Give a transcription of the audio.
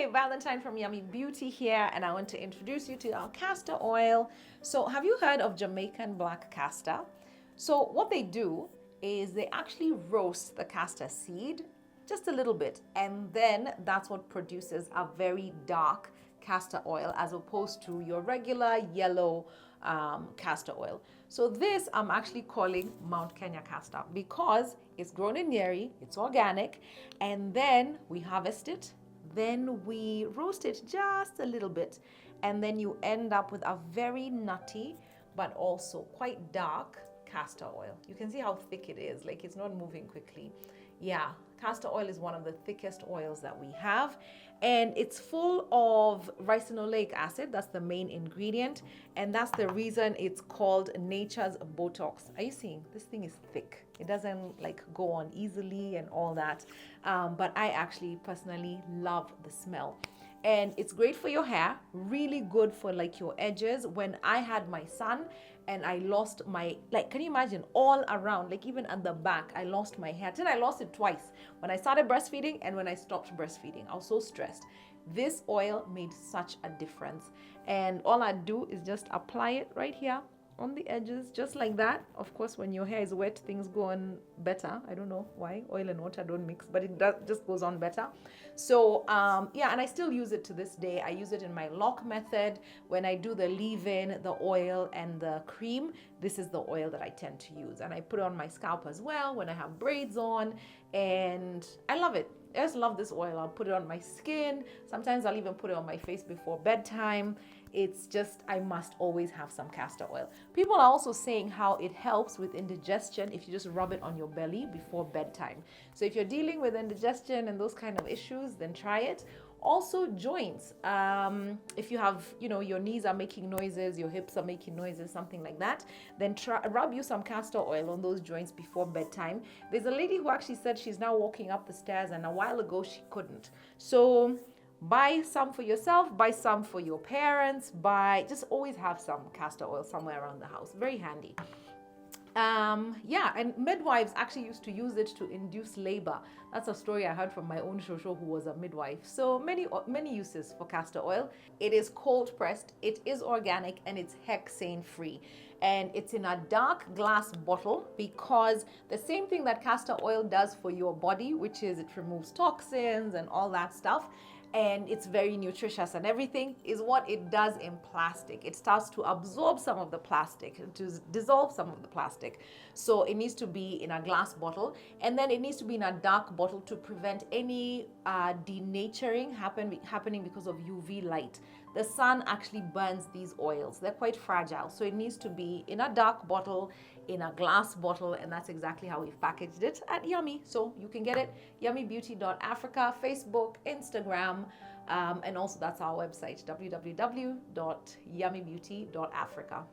Hi, Valentine from Yummy Beauty here, and I want to introduce you to our castor oil. So have you heard of Jamaican black castor? So what they do is they actually roast the castor seed just a little bit, and then that's what produces a very dark castor oil as opposed to your regular yellow castor oil. So this I'm actually calling Mount Kenya castor because it's grown in Nyeri, it's organic, and then we harvest it, then we roast it just a little bit, and then you end up with a very nutty but also quite dark castor oil. You can see how thick it is, like it's not moving quickly. Yeah, castor oil is one of the thickest oils that we have, and it's full of ricinoleic acid. That's the main ingredient, and that's the reason it's called nature's Botox. Are you seeing? This thing is thick. It doesn't like go on easily and all that, but I actually personally love the smell. And it's great for your hair, really good for like your edges. When I had my son and I lost my, like, can you imagine, all around, like even at the back, I lost my hair. Then I lost it twice, when I started breastfeeding and when I stopped breastfeeding. I was so stressed. This oil made such a difference. And all I do is just apply it right here on the edges, just like that. Of course, when your hair is wet, things go on better. I don't know why oil and water don't mix, but it does, just goes on better. So yeah, and I still use it to this day. I use it in my lock method. When I do the leave-in, the oil and the cream, this is the oil that I tend to use, and I put it on my scalp as well when I have braids on, and I love it. I just love this oil. I'll put it on my skin. Sometimes I'll even put it on my face before bedtime. It's just, I must always have some castor oil. People are also saying how it helps with indigestion if you just rub it on your belly before bedtime. So if you're dealing with indigestion and those kind of issues, then try it. Also joints. If you have, you know, your knees are making noises, your hips are making noises, something like that, then rub you some castor oil on those joints before bedtime. There's a lady who actually said she's now walking up the stairs, and a while ago she couldn't. So buy some for yourself, buy some for your parents, just always have some castor oil somewhere around the house. Very handy. Yeah, and midwives actually used to use it to induce labor. That's a story I heard from my own shosho who was a midwife. So many uses for castor oil. It is cold pressed, it is organic, and it's hexane free. And it's in a dark glass bottle because the same thing that castor oil does for your body, which is it removes toxins and all that stuff, and it's very nutritious and everything, is what it does in plastic. It starts to absorb some of the plastic, to dissolve some of the plastic. So it needs to be in a glass bottle, and then it needs to be in a dark bottle to prevent any denaturing happening because of UV light. The sun actually burns these oils. They're quite fragile. So it needs to be in a dark bottle, in a glass bottle, and that's exactly how we've packaged it at Yummy. So you can get it yummybeauty.africa, Facebook, Instagram, and also that's our website, www.yummybeauty.africa.